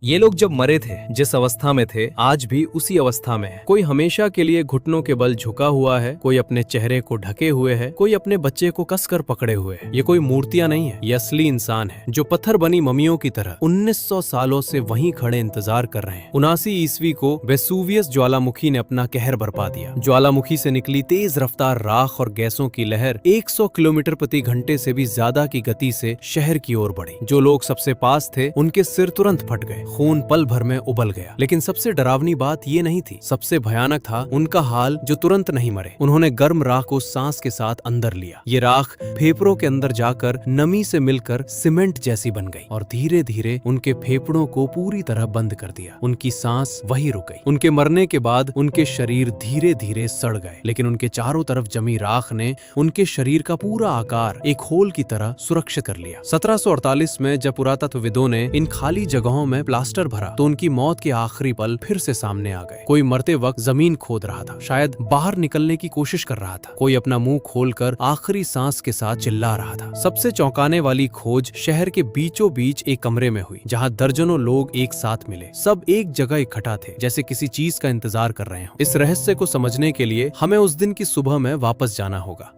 ये लोग जब मरे थे, जिस अवस्था में थे, आज भी उसी अवस्था में है। कोई हमेशा के लिए घुटनों के बल झुका हुआ है, कोई अपने चेहरे को ढके हुए है, कोई अपने बच्चे को कसकर पकड़े हुए है। ये कोई मूर्तियां नहीं है, ये असली इंसान है जो पत्थर बनी मम्मियों की तरह 1900 सालों से वहीं खड़े इंतजार कर रहे हैं। 79 ईस्वी को वेसुवियस ज्वालामुखी ने अपना कहर बरपा दिया। ज्वालामुखी से निकली तेज रफ्तार राख और गैसों की लहर 100 किलोमीटर प्रति घंटे से भी ज्यादा की गति से शहर की ओर बढ़ी। जो लोग सबसे पास थे उनके सिर तुरंत फट गए, खून पल भर में उबल गया। लेकिन सबसे डरावनी बात ये नहीं थी, सबसे भयानक था उनका हाल जो तुरंत नहीं मरे। उन्होंने गर्म राख को सांस के साथ अंदर लिया। ये राख फेफड़ों के अंदर जाकर नमी से मिलकर सीमेंट जैसी बन गई और धीरे धीरे उनके फेफड़ों को पूरी तरह बंद कर दिया। उनकी सांस वही रुक गई। उनके मरने के बाद उनके शरीर धीरे धीरे सड़ गए, लेकिन उनके चारों तरफ जमी राख ने उनके शरीर का पूरा आकार एक होल की तरह सुरक्षित कर लिया। 1748 में जब पुरातत्वविदों ने इन खाली जगहों में प्लास्टर भरा तो उनकी मौत के आखिरी पल फिर से सामने आ गए। कोई मरते वक्त जमीन खोद रहा था, शायद बाहर निकलने की कोशिश कर रहा था। कोई अपना मुंह खोलकर आखिरी सांस के साथ चिल्ला रहा था। सबसे चौंकाने वाली खोज शहर के बीचों बीच एक कमरे में हुई, जहां दर्जनों लोग एक साथ मिले। सब एक जगह इकट्ठा थे, जैसे किसी चीज का इंतजार कर रहे हो। इस रहस्य को समझने के लिए हमें उस दिन की सुबह में वापस जाना होगा।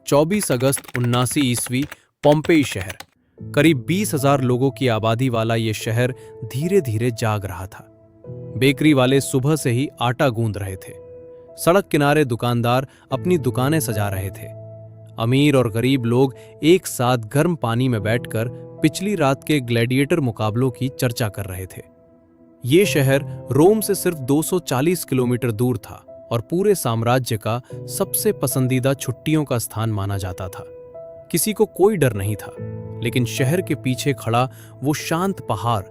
24 अगस्त 79 ईस्वी, पोम्पेई शहर। करीब 20,000 लोगों की आबादी वाला ये शहर धीरे धीरे जाग रहा था। बेकरी वाले सुबह से ही आटा गूंद रहे थे। सड़क किनारे दुकानदार अपनी दुकानें सजा रहे थे। अमीर और गरीब लोग एक साथ गर्म पानी में बैठकर पिछली रात के ग्लैडिएटर मुकाबलों की चर्चा कर रहे थे। ये शहर रोम से सिर्फ 240 किलोमीटर दूर था और पूरे साम्राज्य का सबसे पसंदीदा छुट्टियों का स्थान माना जाता था। किसी को कोई डर नहीं था, लेकिन शहर के पीछे खड़ा वो शांत पहाड़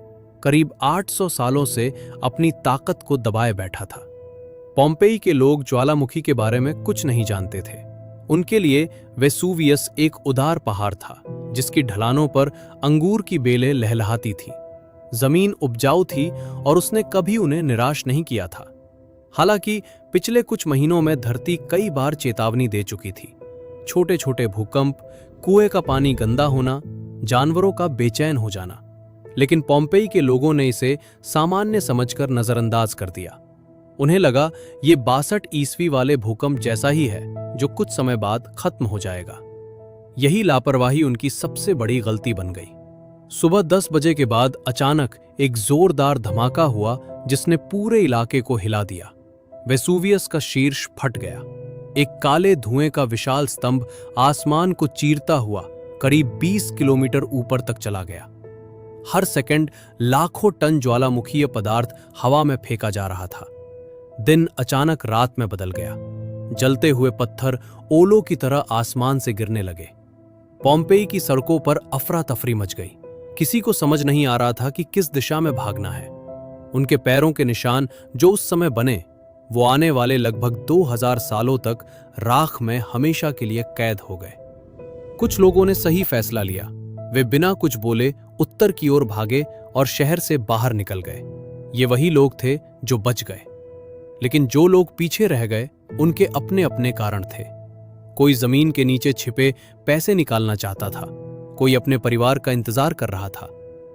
करीब 800 सालों से अपनी ताकत को दबाए बैठा था। पोम्पेई के लोग ज्वालामुखी के बारे में कुछ नहीं जानते थे। उनके लिए वेसुवियस एक उदार पहाड़ था, जिसकी ढलानों पर अंगूर की बेलें लहलहाती थीं। जमीन उपजाऊ थी और उसने कभी उन्हें निराश नहीं किया था। हालांकि पिछले कुछ महीनों में धरती कई बार चेतावनी दे चुकी थी। छोटे छोटे भूकंप, कुएं का पानी गंदा होना, जानवरों का बेचैन हो जाना। लेकिन पोम्पेई के लोगों ने इसे सामान्य समझकर नजरअंदाज कर दिया। उन्हें लगा ये 62 ईस्वी वाले भूकंप जैसा ही है, जो कुछ समय बाद खत्म हो जाएगा। यही लापरवाही उनकी सबसे बड़ी गलती बन गई। सुबह 10 बजे के बाद अचानक एक जोरदार धमाका हुआ, जिसने पूरे इलाके को हिला दिया। वेसुवियस का शीर्ष फट गया। एक काले धुएं का विशाल स्तंभ आसमान को चीरता हुआ करीब 20 किलोमीटर ऊपर तक चला गया। हर सेकंड लाखों टन ज्वालामुखीय पदार्थ हवा में फेंका जा रहा था। दिन अचानक रात में बदल गया। जलते हुए पत्थर ओलों की तरह आसमान से गिरने लगे। पोम्पेई की सड़कों पर अफरा तफरी मच गई। किसी को समझ नहीं आ रहा था कि किस दिशा में भागना है। उनके पैरों के निशान जो उस समय बने, वो आने वाले लगभग 2000 सालों तक राख में हमेशा के लिए कैद हो गए। कुछ लोगों ने सही फैसला लिया। वे बिना कुछ बोले उत्तर की ओर भागे और शहर से बाहर निकल गए। ये वही लोग थे जो बच गए। लेकिन जो लोग पीछे रह गए, उनके अपने अपने कारण थे। कोई जमीन के नीचे छिपे पैसे निकालना चाहता था, कोई अपने परिवार का इंतजार कर रहा था,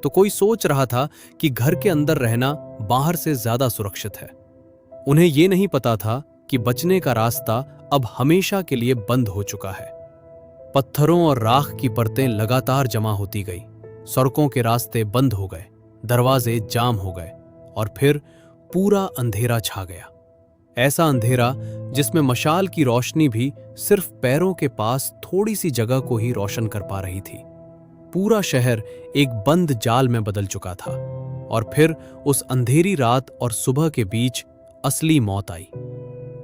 तो कोई सोच रहा था कि घर के अंदर रहना बाहर से ज्यादा सुरक्षित है। उन्हें ये नहीं पता था कि बचने का रास्ता अब हमेशा के लिए बंद हो चुका है। पत्थरों और राख की परतें लगातार जमा होती गई। सड़कों के रास्ते बंद हो गए, दरवाजे जाम हो गए और फिर पूरा अंधेरा छा गया। ऐसा अंधेरा जिसमें मशाल की रोशनी भी सिर्फ पैरों के पास थोड़ी सी जगह को ही रोशन कर पा रही थी। पूरा शहर एक बंद जाल में बदल चुका था। और फिर उस अंधेरी रात और सुबह के बीच असली मौत आई।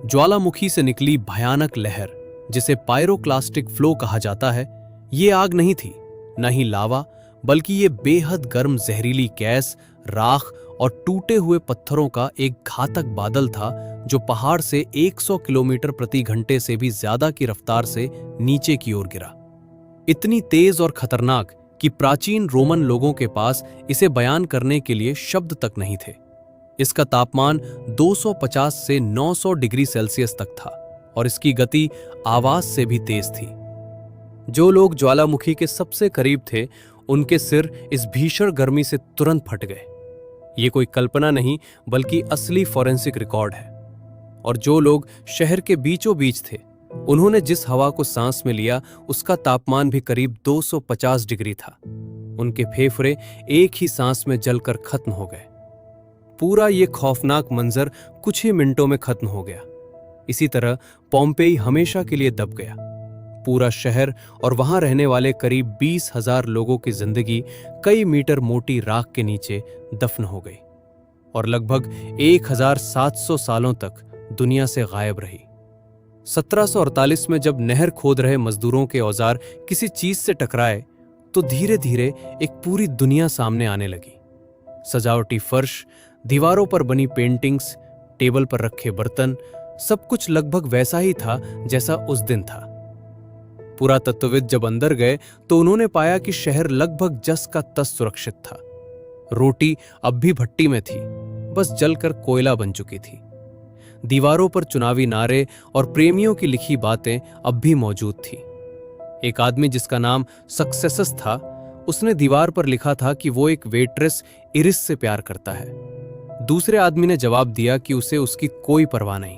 ज्वालामुखी से निकली भयानक लहर, जिसे पायरोक्लास्टिक फ्लो कहा जाता है, ये आग नहीं थी, न ही लावा, बल्कि ये बेहद गर्म जहरीली गैस, राख और टूटे हुए पत्थरों का एक घातक बादल था, जो पहाड़ से 100 किलोमीटर प्रति घंटे से भी ज्यादा की रफ्तार से नीचे की ओर गिरा। इतनी तेज और खतरनाक कि प्राचीन रोमन लोगों के पास इसे बयान करने के लिए शब्द तक नहीं थे। इसका तापमान 250 से 900 डिग्री सेल्सियस तक था और इसकी गति आवाज से भी तेज थी। जो लोग ज्वालामुखी के सबसे करीब थे, उनके सिर इस भीषण गर्मी से तुरंत फट गए। ये कोई कल्पना नहीं बल्कि असली फॉरेंसिक रिकॉर्ड है। और जो लोग शहर के बीचों बीच थे, उन्होंने जिस हवा को सांस में लिया उसका तापमान भी करीब 250 डिग्री था। उनके फेफड़े एक ही सांस में जलकर खत्म हो गए। पूरा ये खौफनाक मंजर कुछ ही मिनटों में खत्म हो गया। इसी तरह पोम्पेई हमेशा के लिए दब गया। पूरा शहर और वहां रहने वाले करीब 20,000 लोगों की जिंदगी कई मीटर मोटी राख के नीचे दफन हो गई और लगभग 1700 सालों तक दुनिया से गायब रही। 1748 में जब नहर खोद रहे मजदूरों के औजार किसी चीज से टकराए तो धीरे धीरे एक पूरी दुनिया सामने आने लगी। सजावटी फर्श, दीवारों पर बनी पेंटिंग्स, टेबल पर रखे बर्तन, सब कुछ लगभग वैसा ही था जैसा उस दिन था। पुरातत्वविद जब अंदर गए तो उन्होंने पाया कि शहर लगभग जस का तस सुरक्षित था। रोटी अब भी भट्टी में थी, बस जलकर कोयला बन चुकी थी। दीवारों पर चुनावी नारे और प्रेमियों की लिखी बातें अब भी मौजूद थी। एक आदमी जिसका नाम सक्सेसस था, उसने दीवार पर लिखा था कि वो एक वेट्रेस इरिस से प्यार करता है। दूसरे आदमी ने जवाब दिया कि उसे उसकी कोई परवाह नहीं।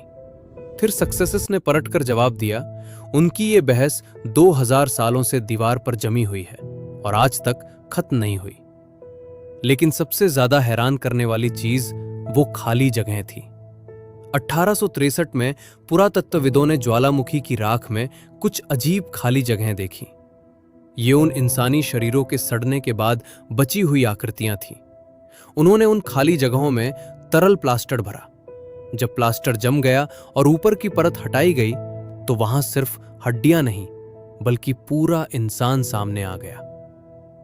फिर सक्सेसस ने पलटकर जवाब दिया, उनकी ये बहस 2000 सालों से दीवार पर जमी हुई है और आज तक खत्म नहीं हुई। लेकिन सबसे ज्यादा हैरान करने वाली चीज वो खाली जगह थी। 1863 में पुरातत्वविदों ने ज्वालामुखी की राख में कुछ अजीब खाली जगहें देखी। ये उन इंसानी शरीरों के सड़ने के बाद बची हुई आकृतियां थीं। उन्होंने उन खाली जगहों में तरल प्लास्टर भरा। जब प्लास्टर जम गया और ऊपर की परत हटाई गई तो वहां सिर्फ हड्डियां नहीं बल्कि पूरा इंसान सामने आ गया।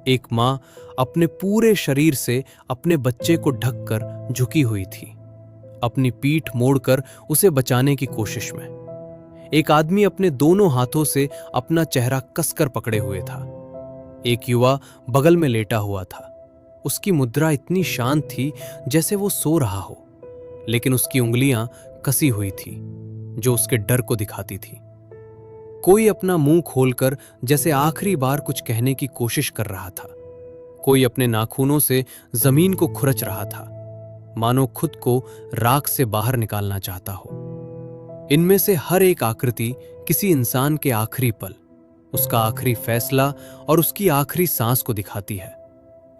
एक मां अपने पूरे शरीर से अपने बच्चे को ढककर झुकी हुई थी, अपनी पीठ मोड़कर उसे बचाने की कोशिश में। एक आदमी अपने दोनों हाथों से अपना चेहरा कसकर पकड़े हुए था। एक युवा बगल में लेटा हुआ था। उसकी मुद्रा इतनी शांत थी जैसे वो सो रहा हो, लेकिन उसकी उंगलियां कसी हुई थी जो उसके डर को दिखाती थी। कोई अपना मुंह खोलकर जैसे आखिरी बार कुछ कहने की कोशिश कर रहा था। कोई अपने नाखूनों से जमीन को खुरच रहा था, मानो खुद को राख से बाहर निकालना चाहता हो। इनमें से हर एक आकृति किसी इंसान के आखिरी पल, उसका आखिरी फैसला और उसकी आखिरी सांस को दिखाती है।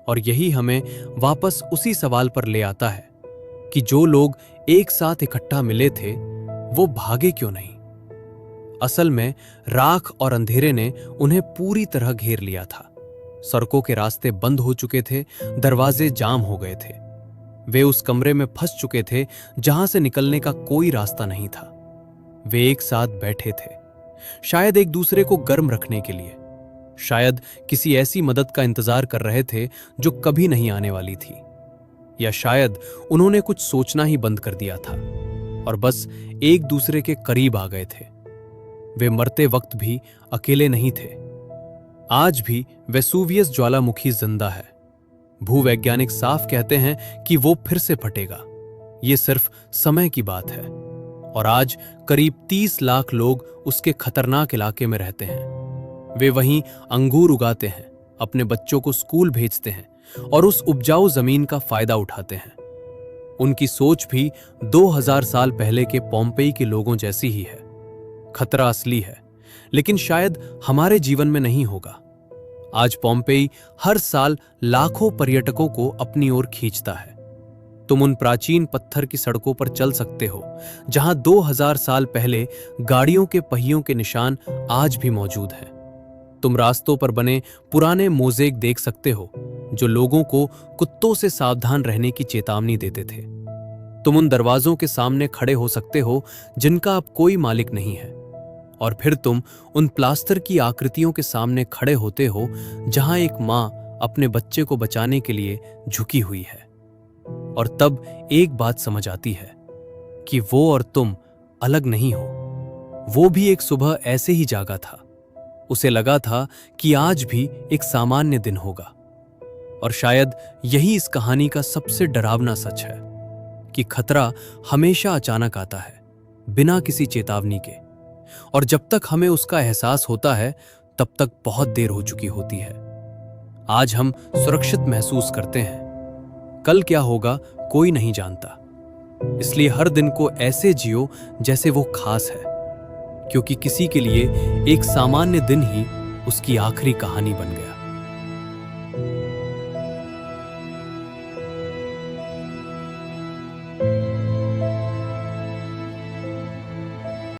और यही हमें वापस उसी सवाल पर ले आता है कि जो लोग एक साथ इकट्ठा मिले थे वो भागे क्यों नहीं। असल में राख और अंधेरे ने उन्हें पूरी तरह घेर लिया था। सड़कों के रास्ते बंद हो चुके थे, दरवाजे जाम हो गए थे। वे उस कमरे में फंस चुके थे जहां से निकलने का कोई रास्ता नहीं था। वे एक साथ बैठे थे, शायद एक दूसरे को गर्म रखने के लिए, शायद किसी ऐसी मदद का इंतजार कर रहे थे जो कभी नहीं आने वाली थी, या शायद उन्होंने कुछ सोचना ही बंद कर दिया था और बस एक दूसरे के करीब आ गए थे। वे मरते वक्त भी अकेले नहीं थे। आज भी वेसुवियस ज्वालामुखी जिंदा है। भूवैज्ञानिक साफ कहते हैं कि वो फिर से फटेगा। ये सिर्फ समय की बात है। और आज करीब 30 लाख लोग उसके खतरनाक इलाके में रहते हैं। वे वहीं अंगूर उगाते हैं, अपने बच्चों को स्कूल भेजते हैं और उस उपजाऊ जमीन का फायदा उठाते हैं। उनकी सोच भी 2000 साल पहले के पोम्पेई के लोगों जैसी ही है। खतरा असली है, लेकिन शायद हमारे जीवन में नहीं होगा। आज पोम्पेई हर साल लाखों पर्यटकों को अपनी ओर खींचता है। तुम उन प्राचीन पत्थर की सड़कों पर चल सकते हो जहां 2000 साल पहले गाड़ियों के पहियों के निशान आज भी मौजूद हैं। तुम रास्तों पर बने पुराने मोज़ेक देख सकते हो जो लोगों को कुत्तों से सावधान रहने की चेतावनी देते थे। तुम उन दरवाजों के सामने खड़े हो सकते हो जिनका अब कोई मालिक नहीं है। और फिर तुम उन प्लास्टर की आकृतियों के सामने खड़े होते हो जहां एक मां अपने बच्चे को बचाने के लिए झुकी हुई है। और तब एक बात समझ आती है कि वो और तुम अलग नहीं हो। वो भी एक सुबह ऐसे ही जागा था। उसे लगा था कि आज भी एक सामान्य दिन होगा। और शायद यही इस कहानी का सबसे डरावना सच है कि खतरा हमेशा अचानक आता है, बिना किसी चेतावनी के। और जब तक हमें उसका एहसास होता है तब तक बहुत देर हो चुकी होती है। आज हम सुरक्षित महसूस करते हैं कल क्या होगा कोई नहीं जानता। इसलिए हर दिन को ऐसे जियो जैसे वो खास है, क्योंकि किसी के लिए एक सामान्य दिन ही उसकी आखिरी कहानी बन गया।